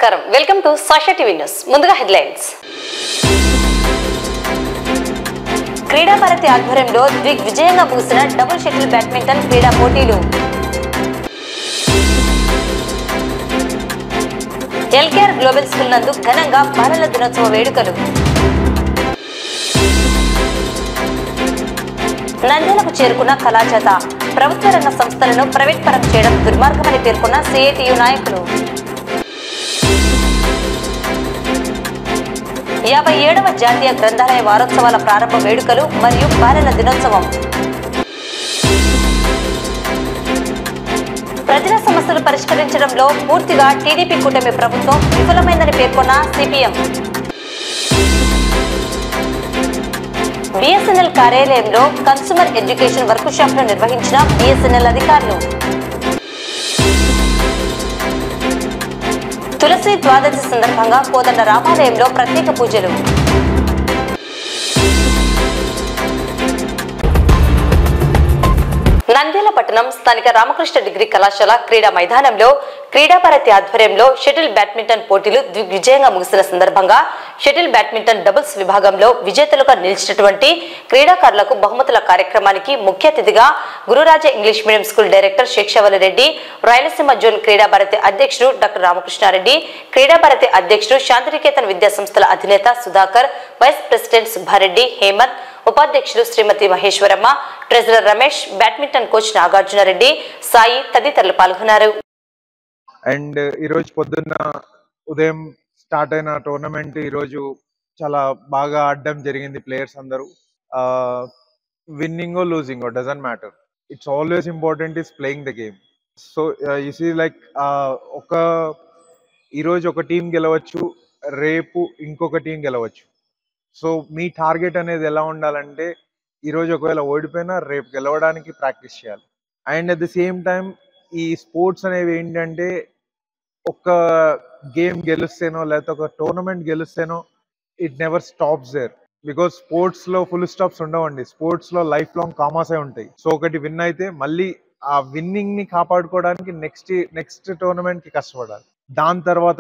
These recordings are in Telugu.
నమస్కారం welcome to Sasha TV news ముందుగా హెడ్లైన్స్ క్రీడా భారతి ఆధ్వర్యంలో దిగ్విజయంగా ముగిసిన డబుల్ షటిల్ బ్యాడ్మింటన్ క్రీడా పోటీలు ఎల్కేఆర్ గ్లోబల్ స్కూల్ నందు ఘనంగా బాలల దినోత్సవ వేడుకలు నంద్యాలకు చేరుకున్న కళాచేత ప్రభుత్వ రంగ సంస్థలను ప్రైవేట్ పరం చేయడం దుర్మార్గమని పేర్కొన్న సిఐటియు నాయకులు 57వ జాతీయ గ్రంథాలయ వారోత్సవాల ప్రారంభ వేడుకలు మరియు బాలల దినోత్సవం ప్రజల సమస్యలు పరిష్కరించడంలో పూర్తిగా టీడీపీ కూటమి ప్రభుత్వం విఫలమైందని పేర్కొన్న సిపిఎం బిఎస్ఎన్ఎల్ కార్యాలయంలో కన్స్యూమర్ ఎడ్యుకేషన్ వర్క్ షాప్ ను నిర్వహించిన బిఎస్ఎన్ఎల్ అధికారులు తులసి ద్వాదశి సందర్భంగా కోదండ రామాలయంలో ప్రత్యేక పూజలు నంద్యాల పట్టణం స్థానిక రామకృష్ణ డిగ్రీ కళాశాల క్రీడా మైదానంలో క్రీడా భారతి ఆధ్వర్యంలో షటిల్ బ్యాడ్మింటన్ పోటీలు దిగ్విజయంగా ముగిసిన సందర్భంగా షటిల్ బ్యాడ్మింటన్ డబుల్స్ విభాగంలో విజేతలుగా నిలిచినటువంటి క్రీడాకారులకు బహుమతుల కార్యక్రమానికి ముఖ్య అతిథిగా Gururaja English medium school director Sheikshavalli Reddy, Rayalaseema zone Kreeda Bharati అధ్యక్షుడు డాక్టర్ రామకృష్ణారెడ్డి, క్రీడా భారతి అధ్యక్షుడు శాంతినికేతన్ విద్యా సంస్థల అధినేత సుధాకర్, వైస్ ప్రెసిడెంట్ సుబ్బారెడ్డి, హేమంత్, ఉపాధ్యక్షులు Shrimati Maheshwaramma, treasurer Ramesh, badminton coach Nagarjunareddy, Sai తదితరులు పాల్గొన్నారు. అండ్ ఈరోజు పొద్దున్న ఉదయం స్టార్ట్ అయిన టోర్నమెంట్ ఈరోజు చాలా బాగా ఆడడం జరిగింది. ప్లేయర్స్ అందరూ విన్నింగో లూజింగో doesn't matter, it's always important is playing the game. So you see like ఈరోజు ఒక టీం గెలవచ్చు, రేపు ఇంకొక టీం గెలవచ్చు. సో మీ టార్గెట్ అనేది ఎలా ఉండాలంటే ఈరోజు ఒకవేళ ఓడిపోయినా రేపు గెలవడానికి ప్రాక్టీస్ చేయాలి. And at the same time ఈ స్పోర్ట్స్ అనేవి ఏంటంటే ఒక గేమ్ గెలుస్తేనో లేకపోతే ఒక టోర్నమెంట్ గెలుస్తేనో it never stops there. Because స్పోర్ట్స్లో ఫుల్ స్టాప్స్ ఉండవండి, స్పోర్ట్స్లో లైఫ్ లాంగ్ కామర్సే ఉంటాయి. సో ఒకటి విన్ అయితే మళ్ళీ ఆ విన్నింగ్ని కాపాడుకోవడానికి నెక్స్ట్ టోర్నమెంట్కి కష్టపడాలి, దాని తర్వాత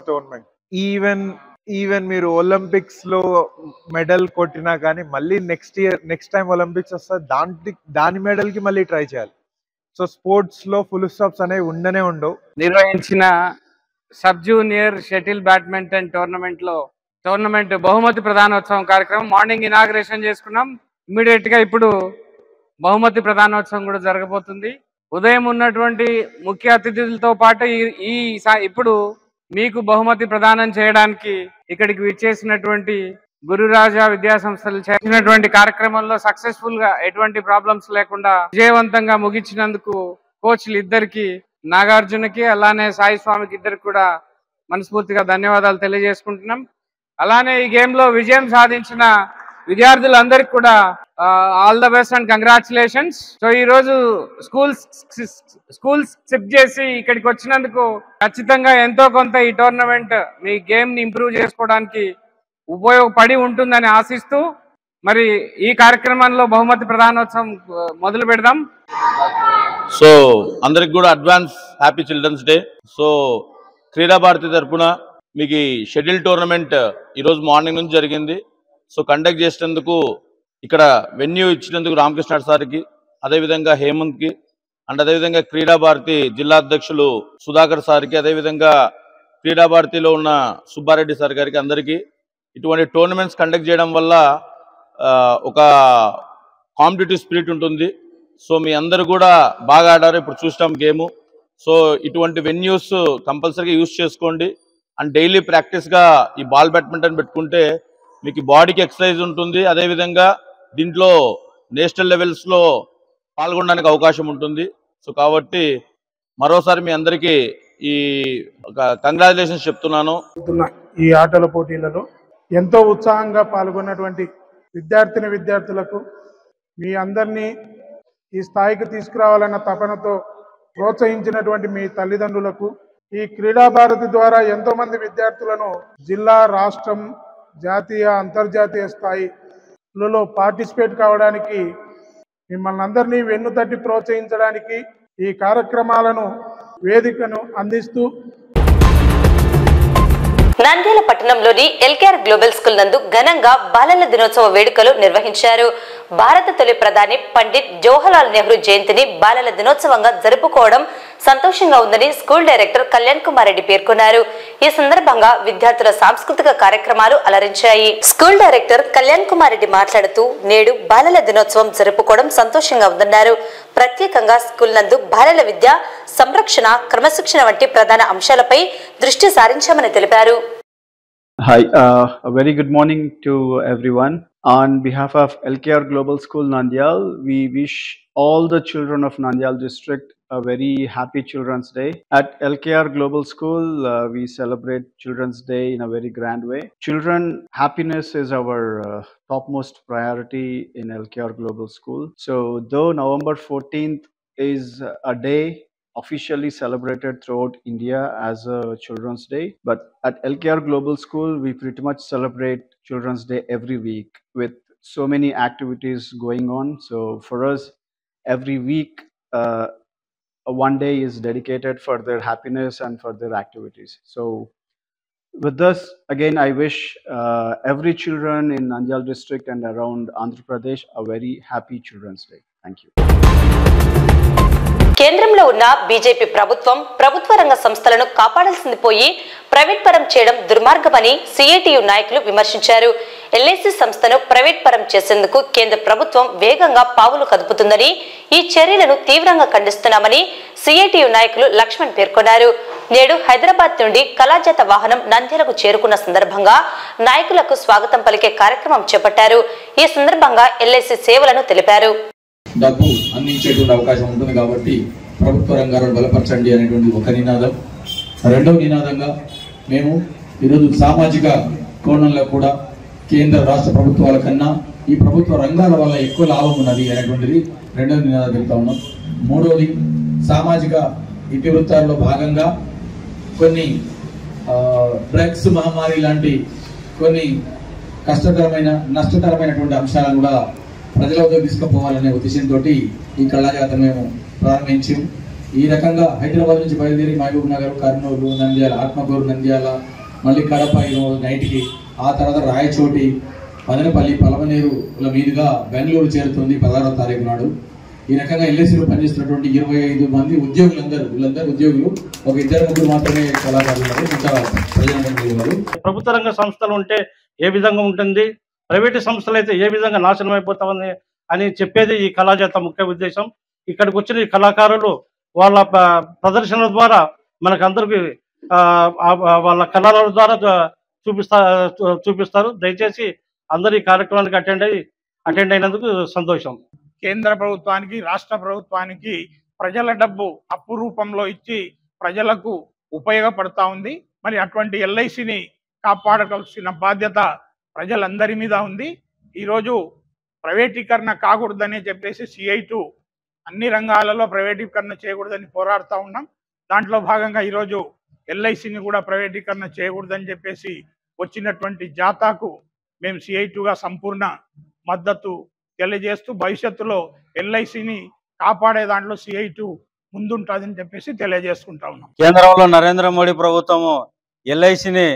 టోర్నమెంట్. ఈవెన్ మీరు ఒలింపిక్స్ లో మెడల్ కొట్టినా కానీ మళ్ళీ నెక్స్ట్ టైం ఒలింపిక్స్ వస్తే దాని మెడల్ కి మళ్ళీ ట్రై చేయాలి. సో స్పోర్ట్స్ లో ఫుల్ స్టాప్స్ అనేవి ఉండవు. నిర్వహించిన sub junior shuttle badminton tournament బహుమతి ప్రధానోత్సవం కార్యక్రమం మార్నింగ్ ఇనాగ్రేషన్ చేసుకున్నాం. ఇమ్మీడియట్ గా ఇప్పుడు బహుమతి ప్రధానోత్సవం కూడా జరగబోతుంది. ఉదయం ఉన్నటువంటి ముఖ్య అతిథులతో పాటు ఇప్పుడు మీకు బహుమతి ప్రదానం చేయడానికి ఇక్కడికి విచ్చేసినటువంటి గురురాజా విద్యా సంస్థలు చేసినటువంటి కార్యక్రమంలో సక్సెస్ఫుల్ గా ఎటువంటి ప్రాబ్లమ్స్ లేకుండా విజయవంతంగా ముగించినందుకు కోచ్లు ఇద్దరికి, నాగార్జునకి అలానే సాయి స్వామికి ఇద్దరికి కూడా మనస్ఫూర్తిగా ధన్యవాదాలు తెలియజేసుకుంటున్నాం. అలానే ఈ గేమ్ లో విజయం సాధించిన విద్యార్థులందరికీ కూడా all the best and congratulations. So ఈ రోజు స్కూల్స్ సిప్ చేసి ఇక్కడికి వచ్చినందుకు ఖచ్చితంగా ఎంతో కొంత ఈ టోర్నమెంట్ మీ గేమ్ ని ఇంప్రూవ్ చేసుకోవడానికి ఉపయోగపడి ఉంటుందని ఆశిస్తూ మరి ఈ కార్యక్రమంలో బహుమతి ప్రధానోత్సవం మొదలు పెడదాం. సో అందరికి కూడా advance happy children's day. So Krida Bharati తరఫున మీకు ఈ షటిల్ టోర్నమెంట్ ఈరోజు మార్నింగ్ నుంచి జరిగింది. సో కండక్ట్ చేసినందుకు ఇక్కడ వెన్యూ ఇచ్చినందుకు రామకృష్ణ సార్కి, అదేవిధంగా హేమంత్కి, అండ్ అదేవిధంగా క్రీడా భారతి జిల్లా అధ్యక్షులు సుధాకర్ సార్కి, అదేవిధంగా క్రీడా భారతిలో ఉన్న సుబ్బారెడ్డి సార్ గారికి, అందరికీ ఇటువంటి టోర్నమెంట్స్ కండక్ట్ చేయడం వల్ల ఒక కాంపిటేటివ్ స్పిరిట్ ఉంటుంది. సో మీ అందరు కూడా బాగా ఆడారు, ఇప్పుడు చూస్తాం గేము. సో ఇటువంటి వెన్యూస్ కంపల్సరీగా యూజ్ చేసుకోండి. అండ్ డైలీ ప్రాక్టీస్గా ఈ బాల్ బ్యాడ్మింటన్ పెట్టుకుంటే మీకు బాడీకి ఎక్సర్సైజ్ ఉంటుంది, అదేవిధంగా దీంట్లో నేషనల్ లెవెల్స్లో పాల్గొనడానికి అవకాశం ఉంటుంది. సో కాబట్టి మరోసారి మీ అందరికీ ఈ కంగ్రాచులేషన్స్ చెప్తున్నాను. ఈ ఆటల పోటీలలో ఎంతో ఉత్సాహంగా పాల్గొన్నటువంటి విద్యార్థులకు మీ అందరినీ ఈ స్థాయికి తీసుకురావాలన్న తపనతో ప్రోత్సహించినటువంటి మీ తల్లిదండ్రులకు, ఈ క్రీడా భారతి ద్వారా ఎంతో మంది విద్యార్థులను జిల్లా, రాష్ట్రం, జాతీయ, అంతర్జాతీయ స్థాయిలలో పార్టిసిపేట్ కావడానికి మిమ్మల్ని అందరినీ వెన్నుతట్టి ప్రోత్సహించడానికి ఈ కార్యక్రమాలను వేదికను అందిస్తూ నంద్యాల పట్టణంలోని ఎల్కేఆర్ గ్లోబల్ స్కూల్ నందు ఘనంగా బాలల దినోత్సవ వేడుకలు నిర్వహించారు. భారత తొలి ప్రధాని పండిట్ జవహర్లాల్ నెహ్రూ జయంతిని బాలల దినోత్సవంగా జరుపుకోవడం సంతోషంగా ఉందని స్కూల్ డైరెక్టర్ కళ్యాణ్ కుమార్ రెడ్డి పేర్కొన్నారు. ఈ సందర్భంగా విద్యార్థుల సాంస్కృతిక కార్యక్రమాలు అలరించాయి. స్కూల్ డైరెక్టర్ కళ్యాణ్ కుమార్ రెడ్డి మాట్లాడుతూ నేడు బాలల దినోత్సవం జరుపుకోవడం సంతోషంగా ఉందన్నారు. ప్రత్యేకంగా స్కూల్ నందు బాలల విద్య, సంరక్షణ, క్రమశిక్షణ వంటి ప్రధాన అంశాలపై దృష్టి సారించామని తెలిపారు. Hi, a very good morning to everyone. On behalf of LKR Global School Nandyal, we wish all the children of Nandyal district a very happy Children's Day. At LKR Global School, we celebrate Children's Day in a very grand way. Children happiness is our topmost priority in LKR Global School. So though November 14th is a day officially celebrated throughout India as a Children's Day, but at LKR Global School we pretty much celebrate Children's Day every week with so many activities going on. So for us, every week one day is dedicated for their happiness and for their activities. So with this, again, I wish every children in Nandyal district and around Andhra Pradesh a very happy Children's Day. Thank you. కేంద్రంలో ఉన్న బీజేపీ ప్రభుత్వ రంగ సంస్థలను కాపాడాల్సింది పోయి ప్రైవేట్ పరం చేయడం దుర్మార్గమని సిఐటియు నాయకులు విమర్శించారు. ఎల్ఐసి సంస్థను ప్రైవేట్ పరం చేసేందుకు కేంద్ర ప్రభుత్వం వేగంగా పావులు కదుపుతుందని, ఈ చర్యలను తీవ్రంగా ఖండిస్తున్నామని సిఐటియు నాయకులు లక్ష్మణ్ పేర్కొన్నారు. నేడు హైదరాబాద్ నుండి కళాజాత వాహనం నంద్యాలకు చేరుకున్న సందర్భంగా నాయకులకు స్వాగతం పలికే కార్యక్రమం చేపట్టారు. ఈ సందర్భంగా ఎల్ఐసి సేవలను తెలిపారు. డబ్బు అందించేటువంటి అవకాశం ఉంటుంది కాబట్టి ప్రభుత్వ రంగాలను బలపరచండి అనేటువంటి ఒక నినాదం. రెండవ నినాదంగా మేము ఈరోజు సామాజిక కోణంలో కూడా కేంద్ర రాష్ట్ర ప్రభుత్వాల కన్నా ఈ ప్రభుత్వ రంగాల వల్ల ఎక్కువ లాభం ఉన్నది అనేటువంటిది రెండవ నినాదం పెడతా ఉన్నాం. మూడవది సామాజిక ఇతివృత్తాల్లో భాగంగా కొన్ని డ్రగ్స్ మహమ్మారి లాంటి కొన్ని నష్టకరమైనటువంటి అంశాలను కూడా ప్రజలతో తీసుకుపోవాలనే ఉద్దేశంతో ఈ కళాజాత మేము ప్రారంభించాము. ఈ రకంగా హైదరాబాద్ నుంచి బయలుదేరి మహబూబ్ నగర్, కర్నూలు, నంద్యాల, ఆత్మకూరు, నంద్యాల, మళ్ళీ కడప ఈరోజు నైట్కి, ఆ తర్వాత రాయచోటి, మదనపల్లి, పలమనేరుల మీదుగా బెంగళూరు చేరుతుంది 16వ తారీఖు నాడు. ఈ రకంగా ఎల్ఐసిలో పనిచేస్తున్నటువంటి 25 మంది వీళ్ళందరూ ఉద్యోగులు, ఒక 2-3 మాత్రమే కళాకారులు ఉన్నారు, మిగతా ప్రజాప్రతినిధులు ఉన్నారు. ప్రభుత్వ రంగ సంస్థలు ఉంటే ఏ విధంగా ఉంటుంది, ప్రైవేటు సంస్థలు అయితే ఏ విధంగా నాశనం అయిపోతామని అని చెప్పేది ఈ కళాజాత ముఖ్య ఉద్దేశం. ఇక్కడికి వచ్చిన ఈ కళాకారులు వాళ్ళ ప్రదర్శనల ద్వారా మనకందరికి వాళ్ళ కళల ద్వారా చూపిస్తారు. దయచేసి అందరు ఈ కార్యక్రమానికి అటెండ్ అయినందుకు సంతోషం. కేంద్ర ప్రభుత్వానికి, రాష్ట్ర ప్రభుత్వానికి ప్రజల డబ్బు అప్పు రూపంలో ఇచ్చి ప్రజలకు ఉపయోగపడతా ఉంది. మరి అటువంటి ఎల్ఐసిని కాపాడవలసిన బాధ్యత ప్రజలందరి మీద ఉంది. ఈరోజు ప్రైవేటీకరణ కాకూడదని చెప్పేసి సిఐ2 అన్ని రంగాలలో ప్రైవేటీకరణ చేయకూడదని పోరాడుతూ ఉన్నాం. దాంట్లో భాగంగా ఈరోజు ఎల్ఐసిని కూడా ప్రైవేటీకరణ చేయకూడదని చెప్పేసి వచ్చినటువంటి జాతాకు మేము సిఐ2గా సంపూర్ణ మద్దతు తెలియజేస్తూ భవిష్యత్తులో ఎల్ఐసిని కాపాడే దాంట్లో సిఐ2 ముందుంటుందని చెప్పేసి తెలియజేసుకుంటా ఉన్నాం. కేంద్రంలో నరేంద్ర మోడీ ప్రభుత్వము ఎల్ఐసిని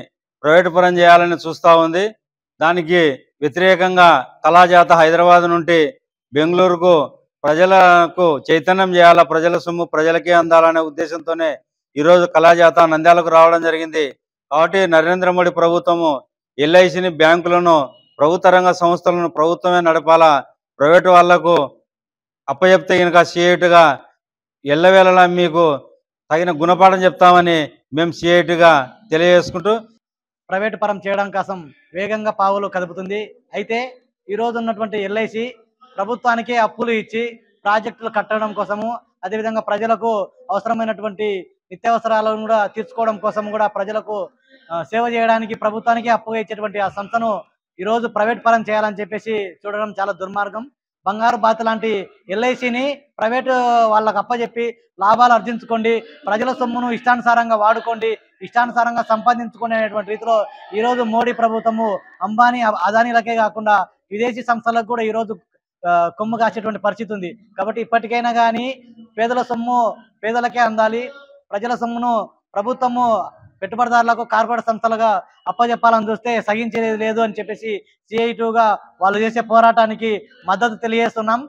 ప్రైవేట్ పరం చేయాలని చూస్తూ ఉంది. దానికి వ్యతిరేకంగా కళాజాత హైదరాబాద్ నుండి బెంగళూరుకు ప్రజలకు చైతన్యం చేయాలా, ప్రజల సొమ్ము ప్రజలకే అందాలనే ఉద్దేశంతోనే ఈరోజు కళాజాత నంద్యాలకు రావడం జరిగింది. కాబట్టి నరేంద్ర మోడీ ప్రభుత్వము ఎల్ఐసిని, బ్యాంకులను, ప్రభుత్వ రంగ సంస్థలను ప్రభుత్వమే నడపాలా, ప్రైవేటు వాళ్లకు అప్పచెప్తే కనుక సిఐటిగా ఎల్లవేళలా మీకు తగిన గుణపాఠం చెప్తామని మేము సిఐటిగా తెలియజేసుకుంటూ ప్రైవేటు పరం చేయడం కోసం వేగంగా పావులు కదుపుతుంది. అయితే ఈరోజు ఉన్నటువంటి ఎల్ఐసి ప్రభుత్వానికే అప్పులు ఇచ్చి ప్రాజెక్టులు కట్టడం కోసము, అదేవిధంగా ప్రజలకు అవసరమైనటువంటి నిత్యావసరాలను కూడా తీర్చుకోవడం కోసం కూడా ప్రజలకు సేవ చేయడానికి ప్రభుత్వానికే అప్పుగా ఇచ్చేటువంటి ఆ సంస్థను ఈరోజు ప్రైవేట్ పరం చేయాలని చెప్పేసి చూడడం చాలా దుర్మార్గం. బంగారు బాత లాంటి ఎల్ఐసిని ప్రైవేటు వాళ్ళకు అప్పచెప్పి లాభాలు ఆర్జించుకోండి, ప్రజల సొమ్మును ఇష్టానుసారంగా వాడుకోండి, ఇష్టానుసారంగా సంపాదించుకోండి అనేటువంటి రీతిలో ఈరోజు మోడీ ప్రభుత్వము అంబానీ, అదానీలకే కాకుండా విదేశీ సంస్థలకు కూడా ఈరోజు కొమ్ము కాసేటువంటి పరిస్థితి ఉంది. కాబట్టి ఇప్పటికైనా కానీ పేదల సొమ్ము పేదలకే అందాలి, ప్రజల సొమ్మును ప్రభుత్వము పెట్టుబడిదారులకు కార్పొరేట్ సంస్థలుగా అప్పజెప్పాలని చూస్తే సహించేది లేదు అని చెప్పేసి CITUగా వాళ్ళు చేసే పోరాటానికి మద్దతు తెలియజేస్తున్నాం.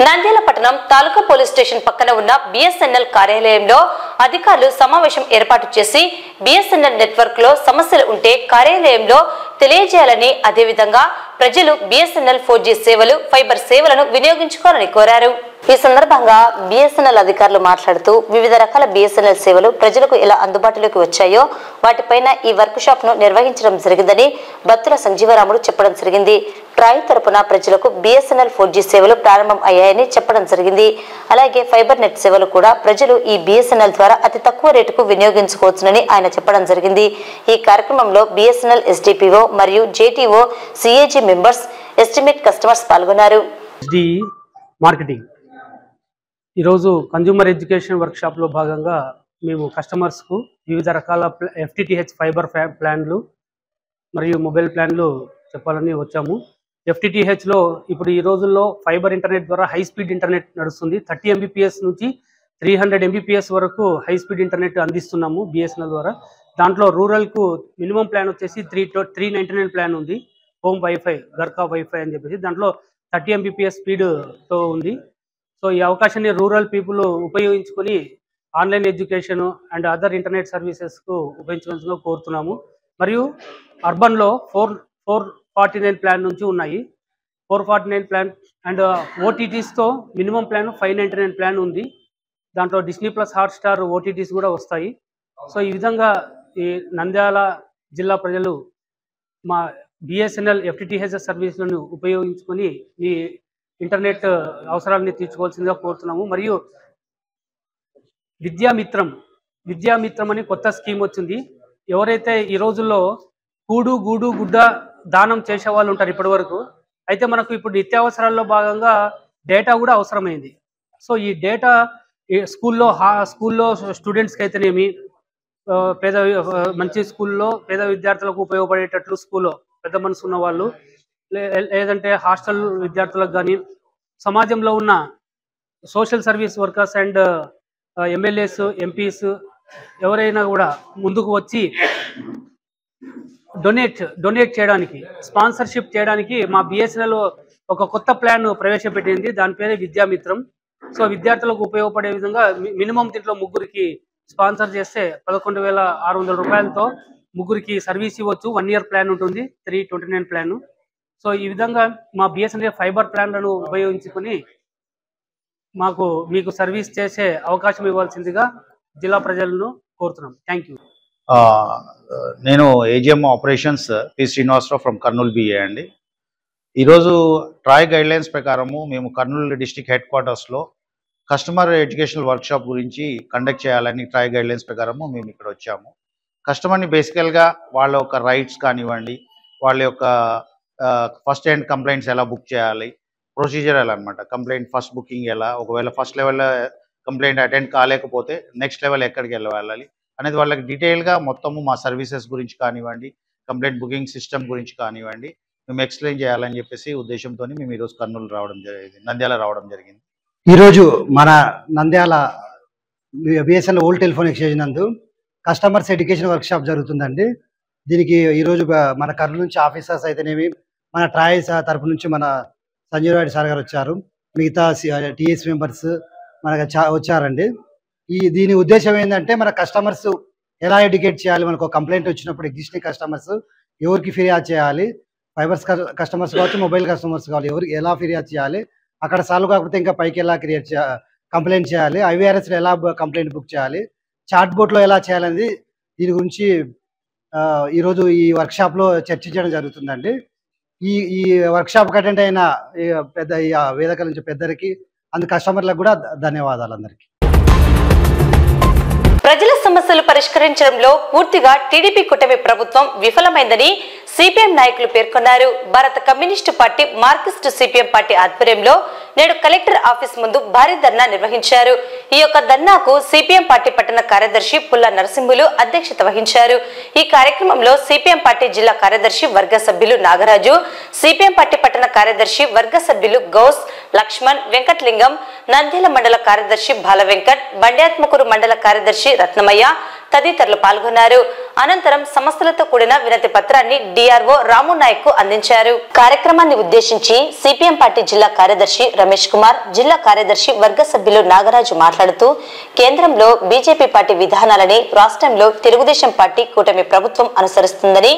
నంద్యాల పట్టణం తాలూకా పోలీస్ స్టేషన్ పక్కన ఉన్న BSNL కార్యాలయంలో అధికారులు సమావేశం ఏర్పాటు చేసి BSNL నెట్వర్క్ లో సమస్యలు ఉంటే కార్యాలయంలో తెలియజేయాలని, అదేవిధంగా ప్రజలు BSNL 4G సేవలు, ఫైబర్ సేవలను వినియోగించుకోవాలని కోరారు. ఈ సందర్భంగా BSNL అధికారులు మాట్లాడుతూ వివిధ రకాల BSNL సేవలు ప్రజలకు ఎలా అందుబాటులోకి వచ్చాయో వాటిపైన ఈ వర్క్ షాప్ ను నిర్వహించడం జరిగిందని బత్తుల సంజీవరాముడు చెప్పడం జరిగింది. ట్రాయ్ తరపున ప్రజలకు BSNL 4G సేవలు ప్రారంభం అయ్యాయని చెప్పడం జరిగింది. అలాగే ఫైబర్ నెట్ సేవలు కూడా ప్రజలు ఈ BSNL ద్వారా అతి తక్కువ రేటుకు వినియోగించుకోవచ్చునని ఆయన చెప్పడం జరిగింది. ఈ కార్యక్రమంలో BSNL SDPO మరియు JTO CAG members, estimate customers పాల్గొన్నారు. మార్కెటింగ్ ఈరోజు కన్జ్యూమర్ ఎడ్యుకేషన్ వర్క్షాప్లో భాగంగా మేము కస్టమర్స్కు వివిధ రకాల FTTH ఫైబర్ ప్లాన్లు మరియు మొబైల్ ప్లాన్లు చెప్పాలని వచ్చాము. FTTHలో ఇప్పుడు ఈ రోజుల్లో ఫైబర్ ఇంటర్నెట్ ద్వారా హై స్పీడ్ ఇంటర్నెట్ నడుస్తుంది. 30 Mbps నుంచి 300 Mbps వరకు హై స్పీడ్ ఇంటర్నెట్ అందిస్తున్నాము BSNL ద్వారా. దాంట్లో రూరల్కు మినిమం ప్లాన్ వచ్చేసి 399 ప్లాన్ ఉంది. హోమ్ వైఫై, గర్కా వైఫై అని చెప్పేసి దాంట్లో 30 Mbps స్పీడ్తో ఉంది. సో ఈ అవకాశాన్ని రూరల్ పీపుల్ ఉపయోగించుకొని online education and other internet సర్వీసెస్కు ఉపయోగించుకోవాల్సిందిగా కోరుతున్నాము. మరియు అర్బన్లో 449 ప్లాన్ నుంచి ఉన్నాయి. 449 ప్లాన్ అండ్ OTTస్తో మినిమం ప్లాన్ 599 ప్లాన్ ఉంది. దాంట్లో Disney+ హాట్స్టార్ OTTs కూడా వస్తాయి. సో ఈ విధంగా ఈ నంద్యాల జిల్లా ప్రజలు మా BSNL FTTH సర్వీసులను ఉపయోగించుకొని ఈ ఇంటర్నెట్ అవసరాలని తీర్చుకోవాల్సిందిగా కోరుతున్నాము. మరియు విద్యామిత్రం అని కొత్త స్కీమ్ వచ్చింది. ఎవరైతే ఈ రోజుల్లో కూడు గూడు గుడ్డ దానం చేసే వాళ్ళు ఉంటారు ఇప్పటి వరకు, అయితే మనకు ఇప్పుడు నిత్యావసరాల్లో భాగంగా డేటా కూడా అవసరమైంది. సో ఈ డేటా స్కూల్లో స్టూడెంట్స్కి అయితేనేమి, మంచి స్కూల్లో పేద విద్యార్థులకు ఉపయోగపడేటట్లు స్కూల్లో పెద్ద మనసు ఉన్న వాళ్ళు, లేదంటే హాస్టల్ విద్యార్థులకు కానీ, సమాజంలో ఉన్న social service workers and MLAs, MPs ఎవరైనా కూడా ముందుకు వచ్చి డొనేట్ చేయడానికి, స్పాన్సర్షిప్ చేయడానికి మా BSNL ఒక కొత్త ప్లాన్ ప్రవేశపెట్టింది. దాని పేరే విద్యామిత్రం. సో విద్యార్థులకు ఉపయోగపడే విధంగా మినిమం దీంట్లో ముగ్గురికి స్పాన్సర్ చేస్తే 11,600 రూపాయలతో ముగ్గురికి సర్వీస్ ఇవ్వచ్చు. 1 year ప్లాన్ ఉంటుంది, 329 ప్లాన్. సో ఈ విధంగా మా BSNL ఫైబర్ ప్లాన్లను ఉపయోగించుకొని మీకు సర్వీస్ చేసే అవకాశం ఇవ్వాల్సిందిగా జిల్లా ప్రజలను కోరుతున్నాం. Thank you. నేను AGM operations P. Srinivasarao from Kurnool BA అండి. ఈరోజు ట్రాయ్ గైడ్లైన్స్ ప్రకారము మేము కర్నూలు డిస్ట్రిక్ట్ హెడ్ క్వార్టర్స్లో కస్టమర్ ఎడ్యుకేషనల్ వర్క్షాప్ గురించి కండక్ట్ చేయాలని ట్రాయ్ గైడ్లైన్స్ ప్రకారము మేము ఇక్కడ వచ్చాము. కస్టమర్ని బేసికల్గా వాళ్ళ యొక్క రైట్స్ కానివ్వండి, వాళ్ళ యొక్క ఫస్ట్ హ్యాండ్ కంప్లైంట్స్ ఎలా బుక్ చేయాలి, ప్రొసీజర్ ఎలా అనమాట, కంప్లైంట్ ఫస్ట్ బుకింగ్ ఎలా, ఒకవేళ ఫస్ట్ లెవెల్ కంప్లైంట్ అటెండ్ కాలేకపోతే నెక్స్ట్ లెవెల్ ఎక్కడికి వెళ్ళాలి అనేది వాళ్ళకి డీటెయిల్గా మొత్తము మా సర్వీసెస్ గురించి కానివ్వండి, కంప్లైంట్ బుకింగ్ సిస్టమ్ గురించి కానివ్వండి మేము ఎక్స్ప్లెయిన్ చేయాలని చెప్పేసి ఉద్దేశంతో మేము ఈరోజు కర్నూలు రావడం జరిగింది, నంద్యాల రావడం జరిగింది. ఈరోజు మన Nandyal BSNL old telephone exchange నందు కస్టమర్స్ ఎడ్యుకేషన్ వర్క్షాప్ జరుగుతుందండి. దీనికి ఈరోజు మన కర్నూలు నుంచి ఆఫీసర్స్ అయితేనేమి, మన ట్రాయ్ తరపు నుంచి మన సంజీవ్ రెడ్డి సార్ గారు వచ్చారు, మిగతా TS మెంబర్స్ మనకు వచ్చారండి. దీని ఉద్దేశం ఏంటంటే మన కస్టమర్స్ ఎలా ఎడ్యుకేట్ చేయాలి, మనకు కంప్లైంట్ వచ్చినప్పుడు ఎగ్జిస్టింగ్ కస్టమర్స్ ఎవరికి ఫిర్యాదు చేయాలి, ఫైబర్స్ కస్టమర్స్ కావచ్చు, మొబైల్ కస్టమర్స్ కావాలి, ఎవరికి ఎలా ఫిర్యాదు చేయాలి, అక్కడ సాల్వ్ కాకపోతే ఇంకా పైకి ఎలా కంప్లైంట్ చేయాలి, IVRSలో ఎలా కంప్లైంట్ బుక్ చేయాలి, చాట్ బోర్డ్లో ఎలా చేయాలనేది దీని గురించి ఈరోజు ఈ వర్క్షాప్లో చర్చించడం జరుగుతుందండి. ఈ వర్క్షాప్కి అటెండ్ అయిన పెద్ద వేదిక నుంచి పెద్దరికి కస్టమర్లకు కూడా ధన్యవాదాలు అందరికీ. ప్రజల సమస్యలు పరిష్కరించడంలో పూర్తిగా టీడీపీ కూటమి ప్రభుత్వం విఫలమైందని సిపిఎం నాయకులు పేర్కొన్నారు. భారత communist party, Marxist CPM party ఆధ్వర్యంలో నేడు కలెక్టర్ ఆఫీస్ ముందు భారీ ధర్నా నిర్వహించారు. ఈ యొక్క ధర్నాకు సిపిఎం పార్టీ పట్టణ కార్యదర్శి పుల్ల నరసింహులు అధ్యక్షత వహించారు. ఈ కార్యక్రమంలో సిపిఎం పార్టీ జిల్లా కార్యదర్శి వర్గ సభ్యులు నాగరాజు, సిపిఎం పార్టీ పట్టణ కార్యదర్శి వర్గ సభ్యులు గౌస్, లక్ష్మణ్, వెంకట్లింగం, నంద్యాల మండల కార్యదర్శి బాల వెంకట్, బండ్యాత్మకూరు మండల కార్యదర్శి రత్నమయ్య, తదితరులు పాల్గొన్నారు. అనంతరం సమస్యలతో కూడిన వినతి పత్రాన్ని డిఆర్ఓ రాము నాయక్ కు అందించారు. కార్యక్రమాన్ని ఉద్దేశించి సిపిఎం పార్టీ జిల్లా కార్యదర్శి రమేష్ కుమార్, జిల్లా కార్యదర్శి వర్గ సభ్యులు నాగరాజు మాట్లాడుతూ కేంద్రంలో బీజేపీ పార్టీ విధానాలని రాష్ట్రంలో తెలుగుదేశం పార్టీ కూటమి ప్రభుత్వం అనుసరిస్తుందని,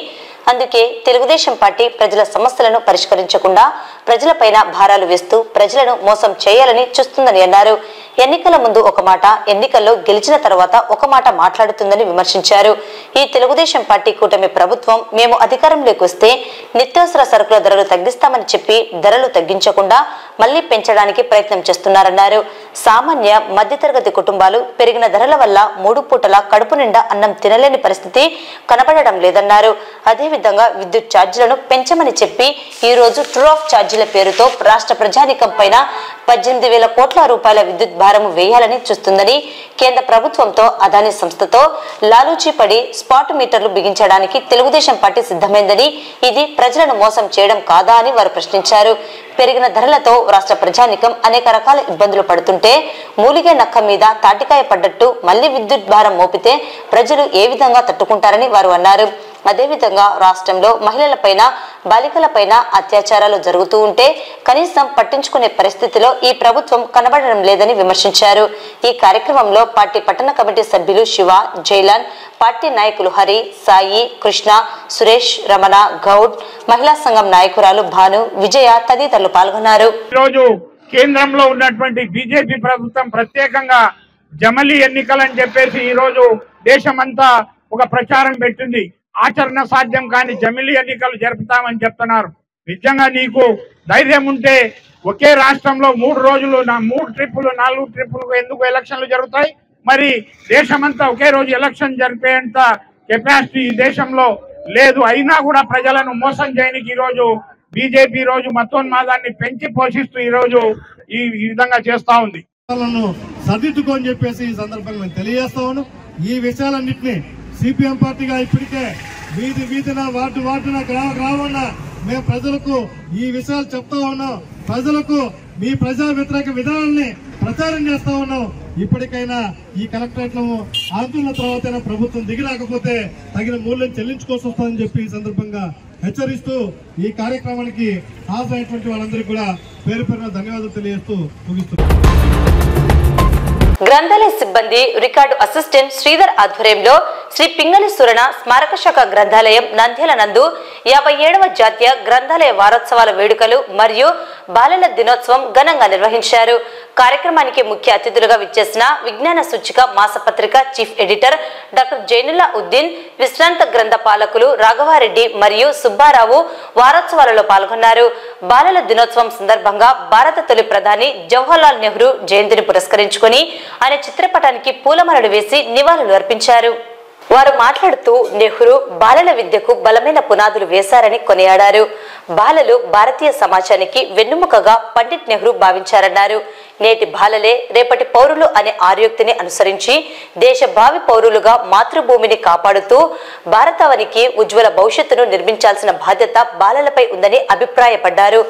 అందుకే తెలుగుదేశం పార్టీ ప్రజల సమస్యలను పరిష్కరించకుండా ప్రజలపైన భారాలు వేస్తూ ప్రజలను మోసం చేయాలని చూస్తుందని అన్నారు. ఎన్నికల ముందు ఒక మాట, ఎన్నికల్లో గెలిచిన తర్వాత ఒక మాట మాట్లాడుతుందని విమర్శించారు. ఈ తెలుగుదేశం పార్టీ కూటమి ప్రభుత్వం మేము అధికారంలోకి వస్తే నిత్యావసర సరుకుల ధరలు తగ్గిస్తామని చెప్పి ధరలు తగ్గించకుండా మళ్లీ పెంచడానికి ప్రయత్నం చేస్తున్నారన్నారు. సామాన్య మధ్యతరగతి కుటుంబాలు పెరిగిన ధరల వల్ల 3 పూటల కడుపు నిండా అన్నం తినలేని పరిస్థితి కనబడడం లేదన్నారు. అదేవిధంగా విద్యుత్ ఛార్జీలను పెంచమని చెప్పి ఈ రోజు ట్రూ ఆఫ్ ఛార్జీల పేరుతో రాష్ట్ర ప్రజానీకం పైన 18,000 కోట్ల రూపాయల విద్యుత్ భారము వేయాలని చూస్తుందని, కేంద్ర ప్రభుత్వంతో అదానీ సంస్థతో లాలూచీ పడి స్పాట్ మీటర్లు బిగించడానికి తెలుగుదేశం పార్టీ సిద్ధమైందని, ఇది ప్రజలను మోసం చేయడం కాదా అని వారు ప్రశ్నించారు. పెరిగిన ధరలతో రాష్ట్ర ప్రజానీకం అనేక రకాల ఇబ్బందులు పడుతుంటే మూలిగే నక్క మీద తాటికాయ పడ్డట్టు మళ్లీ విద్యుత్ భారం మోపితే ప్రజలు ఏ విధంగా తట్టుకుంటారని వారు అన్నారు. అదేవిధంగా రాష్ట్రంలో మహిళలపైన, బాలికలపైన అత్యాచారాలు జరుగుతూ ఉంటే కనీసం పట్టించుకునే పరిస్థితిలో ఈ ప్రభుత్వం కనబడడం లేదని విమర్శించారు. ఈ కార్యక్రమంలో పార్టీ పట్టణ కమిటీ సభ్యులు శివ, జైలాన్, పార్టీ నాయకులు హరి, సాయి, కృష్ణ, సురేష్, రమణ, గౌడ్, మహిళా సంఘం నాయకురాలు భాను, విజయ తదితరులు పాల్గొన్నారు. ఈరోజు కేంద్రంలో ఉన్నటువంటి బీజేపీ ప్రభుత్వం ప్రత్యేకంగా జమలి ఎన్నికలని చెప్పేసి ఈరోజు దేశమంతా ఒక ప్రచారం పెట్టింది. ఆచరణ సాధ్యం కాని జమిలి ఎన్నికలు జరుపుతామని చెప్తున్నారు. నిజంగా నీకు ధైర్యం ఉంటే ఒకే రాష్ట్రంలో 3 రోజులు 3 ట్రిప్పులు 4 ట్రిప్పులు ఎందుకు ఎలక్షన్లు జరుగుతాయి? మరి దేశమంతా ఒకే రోజు ఎలక్షన్ జరిపేంత కెపాసిటీ ఈ దేశంలో లేదు. అయినా కూడా ప్రజలను మోసం చేయడానికి ఈరోజు బీజేపీ రోజు మతోన్మాదాన్ని పెంచి పోషిస్తూ ఈరోజు ఈ విధంగా చేస్తా ఉంది. సర్దిద్దుకొని చెప్పేసి ఈ సందర్భంగా మేము తెలియజేస్తా ఉన్నాం. ఈ విషయాలన్నింటినీ సిపిఎం పార్టీగా ఇప్పటికే వీధిన వార్డున గ్రామాన మేము ప్రజలకు ఈ విషయాలు చెప్తా ఉన్నాం. ప్రజలకు మీ ప్రజా వ్యతిరేక విధానాన్ని ప్రచారం చేస్తా ఉన్నాం. ఇప్పటికైనా ఈ కలెక్టరేట్ లో ఆందోళన తర్వాత ప్రభుత్వం దిగిరాకపోతే తగిన మూల్యం చెల్లించుకోవాల్సి వస్తుందని చెప్పి ఈ సందర్భంగా హెచ్చరిస్తూ ఈ కార్యక్రమానికి హాజరైనటువంటి వాళ్ళందరికీ కూడా పేరు పేరున ధన్యవాదాలు తెలియజేస్తూ ముగిస్తున్నాం. గ్రంథాలయ సిబ్బంది రికార్డు అసిస్టెంట్ శ్రీధర్ ఆధ్వర్యంలో శ్రీ పింగళి సురణ స్మారక శాఖ గ్రంథాలయం నంద్యాల నందు 57వ జాతీయ గ్రంథాలయ వారోత్సవాల వేడుకలు మరియు బాలల దినోత్సవం ఘనంగా నిర్వహించారు. కార్యక్రమానికి ముఖ్య అతిథులుగా విచ్చేసిన విజ్ఞాన సూచిక మాసపత్రిక chief editor doctor Zainullah Uddin, విశ్రాంత గ్రంథ పాలకులు రాఘవారెడ్డి మరియు సుబ్బారావు వారోత్సవాలలో పాల్గొన్నారు. బాలల దినోత్సవం సందర్భంగా భారత తొలి ప్రధాని జవహర్లాల్ నెహ్రూ జయంతిని పురస్కరించుకుని ఆయన చిత్రపటానికి పూలమాలలు వేసి నివాళులు అర్పించారు. వారు మాట్లాడుతూ నెహ్రూ బాలల విద్యకు బలమైన పునాదులు వేశారని కొనియాడారు. బాలలు భారతీయ సమాజానికి వెన్నుముకగా పండిట్ నెహ్రూ భావించారన్నారు. నేటి బాలలే రేపటి పౌరులు అనే ఆర్యోక్తిని అనుసరించి దేశ భావి పౌరులుగా మాతృభూమిని కాపాడుతూ భారతావనికి ఉజ్వల భవిష్యత్తును నిర్మించాల్సిన బాధ్యత బాలలపై ఉందని అభిప్రాయపడ్డారు.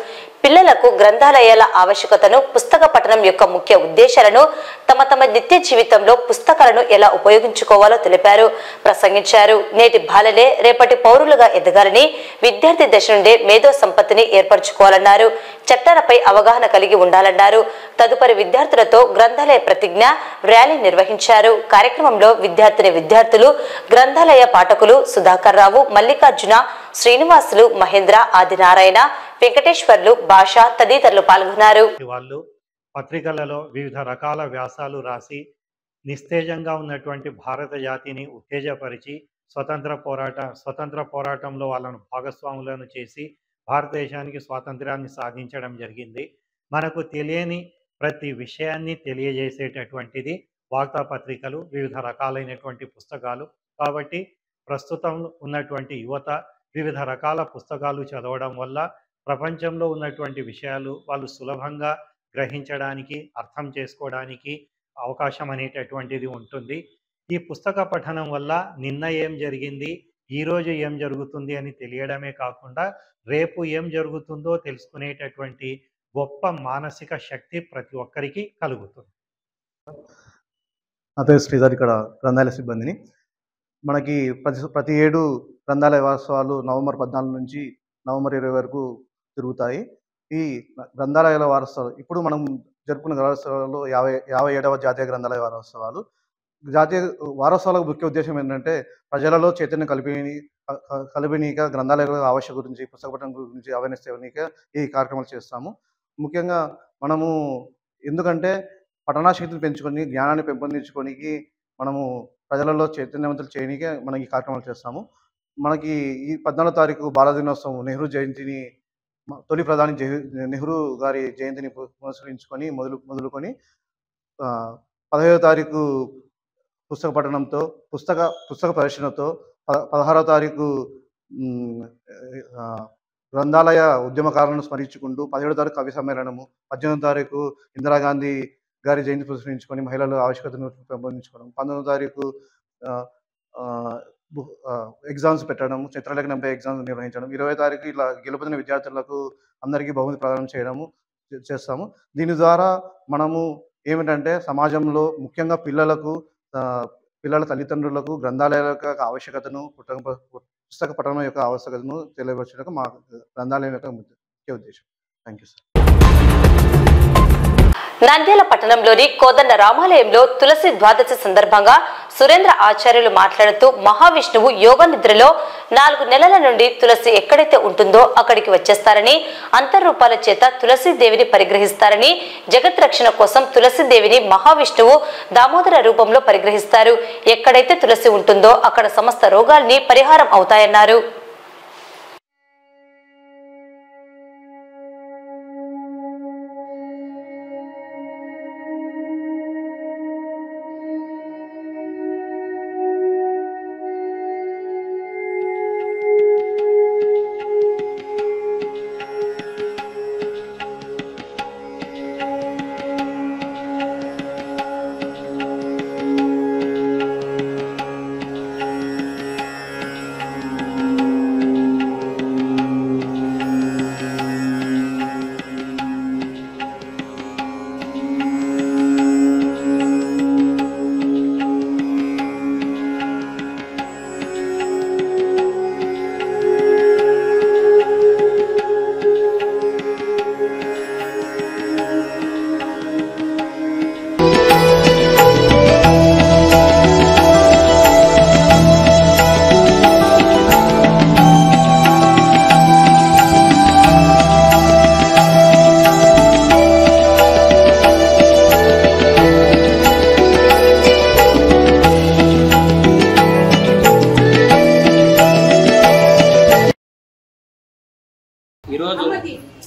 పిల్లలకు గ్రంథాలయాల ఆవశ్యకతను, పుస్తక పఠనం యొక్క ముఖ్య ఉద్దేశాలను, తమ నిత్య జీవితంలో పుస్తకాలను ఎలా ఉపయోగించుకోవాలో తెలిపారు, ప్రసంగించారు. నేటి బాలలే రేపటి పౌరులుగా ఎదగాలని, విద్యార్థి దశ నుండే మేధో సంపత్తిని ఏర్పరచుకోవాలన్నారు. చట్టాలపై అవగాహన కలిగి ఉండాలన్నారు. తదుపరి విద్యార్థులతో గ్రంథాలయ ప్రతిజ్ఞ ర్యాలీ నిర్వహించారు. కార్యక్రమంలో విద్యార్థులు, గ్రంథాలయ పాఠకులు సుధాకర్ రావు, మల్లికార్జున, శ్రీనివాసులు, మహేంద్ర, ఆదినారాయణ, వెంకటేశ్వర్లు, భాష తదితరులు పాల్గొన్నారు. వాళ్ళు పత్రికలలో వివిధ రకాల వ్యాసాలు రాసి నిస్తేజంగా ఉన్నటువంటి భారత జాతిని ఉత్తేజపరిచి స్వతంత్ర పోరాటంలో వాళ్ళను భాగస్వాములను చేసి భారతదేశానికి స్వాతంత్ర్యాన్ని సాధించడం జరిగింది. మనకు తెలియని ప్రతి విషయాన్ని తెలియజేసేటటువంటిది వార్తాపత్రికలు, వివిధ రకాలైనటువంటి పుస్తకాలు. కాబట్టి ప్రస్తుతం ఉన్నటువంటి యువత వివిధ రకాల పుస్తకాలు చదవడం వల్ల ప్రపంచంలో ఉన్నటువంటి విషయాలు వాళ్ళు సులభంగా గ్రహించడానికి, అర్థం చేసుకోవడానికి అవకాశం అనేటటువంటిది ఉంటుంది. ఈ పుస్తక పఠనం వల్ల నిన్న ఏం జరిగింది, ఈరోజు ఏం జరుగుతుంది అని తెలియడమే కాకుండా రేపు ఏం జరుగుతుందో తెలుసుకునేటటువంటి గొప్ప మానసిక శక్తి ప్రతి ఒక్కరికి కలుగుతుంది. నా పేరు శ్రీధర్, ఇక్కడ గ్రంథాలయ సిబ్బందిని. మనకి ప్రతి ఏడు గ్రంథాలయ వారోత్సవాలు నవంబర్ 14 నుంచి నవంబర్ 20 వరకు తిరుగుతాయి. ఈ గ్రంథాలయాల వారోత్సవాలు ఇప్పుడు మనం జరుపుకున్న వారోత్సవాలు 57వ జాతీయ గ్రంథాలయ వారోత్సవాలు. జాతీయ వారోత్సవాలకు ముఖ్య ఉద్దేశం ఏంటంటే ప్రజలలో చైతన్యం కలిపినీక గ్రంథాలయాల ఆవశ్యకత గురించి, పుస్తక పఠనం గురించి అవేర్నెస్ ఇవ్వనీక ఈ కార్యక్రమాలు చేస్తాము. ముఖ్యంగా మనము ఎందుకంటే పఠనాశక్తిని పెంచుకొని జ్ఞానాన్ని పెంపొందించుకోనికి మనము ప్రజలలో చైతన్యవంతులు చేయడానికే మనం ఈ కార్యక్రమాలు చేస్తాము. మనకి ఈ 14వ తారీఖు బాలదినోత్సవం నెహ్రూ జయంతిని తొలి ప్రధాని నెహ్రూ గారి జయంతిని పురస్కరించుకొని మొదలుకొని 15వ తారీఖు పుస్తక పఠనంతో పుస్తక ప్రదర్శనతో 16వ తారీఖు గ్రంథాలయ ఉద్యమకారులను స్మరించుకుంటూ 17వ తారీఖు కవి సమ్మేళనము, 18వ తారీఖు ఇందిరాగాంధీ గారి జయంతి పురస్కరించుకొని మహిళల ఆవశ్యకతను పెంపొందించుకోవడం, 19వ తారీఖు ఎగ్జామ్స్ పెట్టడం, చిత్రలేఖనంపై ఎగ్జామ్స్ నిర్వహించడం, 20వ తారీఖు ఇలా గెలుపొందిన విద్యార్థులకు అందరికీ బహుమతి ప్రదానం చేస్తాము. దీని ద్వారా మనము ఏమిటంటే సమాజంలో ముఖ్యంగా పిల్లల తల్లిదండ్రులకు గ్రంథాలయాల యొక్క ఆవశ్యకతను, పుస్తక పఠనం యొక్క ఆవశ్యకతను తెలియపరచడానికి మా గ్రంథాలయం యొక్క ముఖ్య ఉద్దేశం. Thank you sir. నంద్యాల పట్టణంలోని కోదండ రామాలయంలో తులసి ద్వాదశి సందర్భంగా సురేంద్ర ఆచార్యులు మాట్లాడుతూ మహావిష్ణువు యోగ నిద్రలో 4 నెలల నుండి తులసి ఎక్కడైతే ఉంటుందో అక్కడికి వచ్చేస్తారని, అంతర్రూపాల చేత తులసీదేవిని పరిగ్రహిస్తారని, జగత్ రక్షణ కోసం తులసీదేవిని మహావిష్ణువు దామోదర రూపంలో పరిగ్రహిస్తారు. ఎక్కడైతే తులసి ఉంటుందో అక్కడ సమస్త రోగాల్ని పరిహారం అవుతాయన్నారు.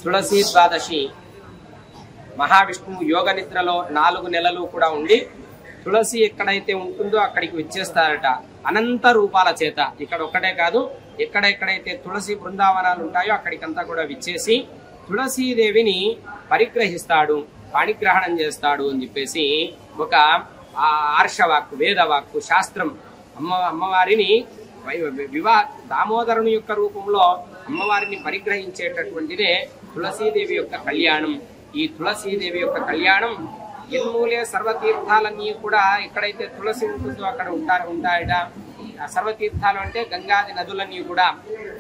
తులసి ద్వాదశి మహావిష్ణువు యోగ నిద్రలో 4 నెలలు కూడా ఉండి తులసి ఎక్కడైతే ఉంటుందో అక్కడికి వచ్చేస్తారట అనంత రూపాల చేత. ఇక్కడ ఒక్కటే కాదు, ఎక్కడెక్కడైతే తులసి బృందావనాలు ఉంటాయో అక్కడికంతా కూడా విచ్చేసి తులసీదేవిని పరిగ్రహిస్తాడు, పాణిగ్రహణం చేస్తాడు అని చెప్పేసి ఒక ఆర్షవాక్కు, వేదవాక్కు, శాస్త్రం. అమ్మవారిని దామోదరుని యొక్క రూపంలో అమ్మవారిని పరిగ్రహించేటటువంటిదే తులసీదేవి యొక్క కళ్యాణం. ఈ తులసీదేవి యొక్క కళ్యాణం ఎన్మూలే సర్వతీర్థాలన్నీ కూడా ఎక్కడైతే తులసి ఉంటుందో అక్కడ ఉంటాయట. సర్వతీర్థాలు అంటే గంగాది నదులన్నీ కూడా,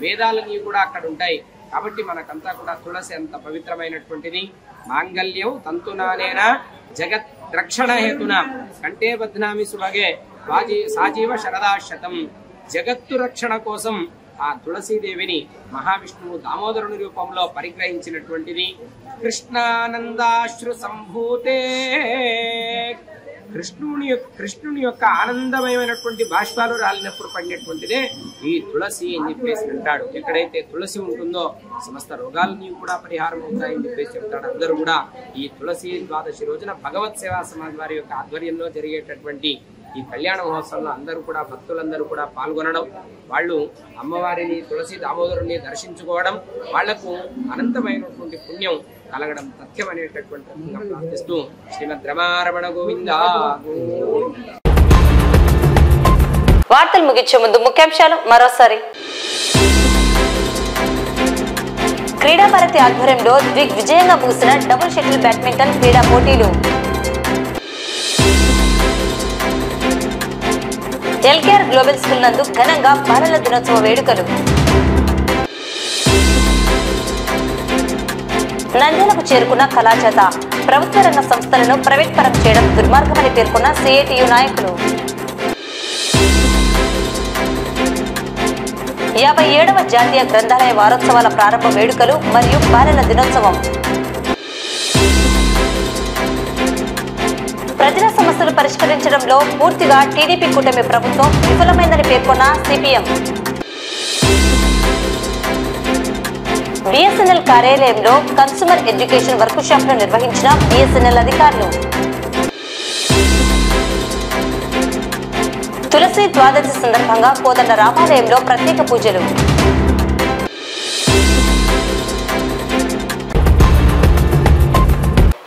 వేదాలన్నీ కూడా అక్కడ ఉంటాయి. కాబట్టి మనకంతా కూడా తులసి అంత పవిత్రమైనటువంటిది. మాంగళ్యం తంతునానేనా జగత్ రక్షణ హేతున కంటే బధ్నామి సుభగే సాజీవ శరదాశతం. జగత్తు రక్షణ కోసం ఆ తులసీదేవిని మహావిష్ణువు దామోదరుని రూపంలో పరిగ్రహించినటువంటిది. కృష్ణానందాశ్రు సంభూతే, కృష్ణుని యొక్క ఆనందమయమైనటువంటి బాష్పాలు రాలినప్పుడు పడినటువంటిదే ఈ తులసి అని చెప్పేసి అంటాడు. ఎక్కడైతే తులసి ఉంటుందో సమస్త రోగాలన్నీ కూడా పరిహారం అవుతాయని చెప్పేసి చెప్తాడు. అందరూ కూడా ఈ తులసి ద్వాదశి రోజున భగవత్ సేవా సమాజ్ వారి యొక్క ఆధ్వర్యంలో జరిగేటటువంటి ఈ కళ్యాణ మహోత్సవంలో అందరూ కూడా భక్తులందరూ కూడా పాల్గొనడం, వాళ్ళు అమ్మవారిని తులసి దామోదరుని దర్శించుకోవడం, వాళ్లకు అనంతమైనటువంటి పుణ్యం కలగడం తథ్యం అనేటటువంటి ప్రార్థిస్తూ శ్రీమద్ రమారమణ గోవింద. వార్తలు ముగించే ముందు ముఖ్యాంశాలు మరోసారి. క్రీడా భారతి ఆధ్వర్యంలో దిగ్విజయంగా ముగిసిన డబుల్ షటిల్ బ్యాడ్మింటన్ క్రీడా పోటీలు. ఎల్కేఆర్ గ్లోబల్ స్కూల్ నందు ఘనంగా బాలల దినోత్సవ వేడుకలు. నంద్యాలకు చేరుకున్న కళాచేత ప్రభుత్వ రంగ సంస్థలను ప్రైవేట్ పరం చేయడం దుర్మార్గమని పేర్కొన్న సిఐటియు నాయకులు. 57వ జాతీయ గ్రంథాలయ వారోత్సవాల ప్రారంభ వేడుకలు మరియు బాలల దినోత్సవం. ప్రజల సమస్యలు పరిష్కరించడంలో పూర్తిగా టీడీపీ కూటమి ప్రభుత్వం విఫలమైందని పేర్కొన్న సిపిఎం. బిఎస్ఎన్ఎల్ కార్యాలయంలో కన్స్యూమర్ ఎడ్యుకేషన్ వర్క్ షాప్ ను నిర్వహించిన బిఎస్ఎన్ఎల్ అధికారులు. తులసి ద్వాదశి సందర్భంగా కోదండ రామాలయంలో ప్రత్యేక పూజలు.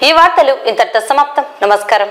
ఈ వార్తలు ఇంతటితో సమాప్తం. నమస్కారం.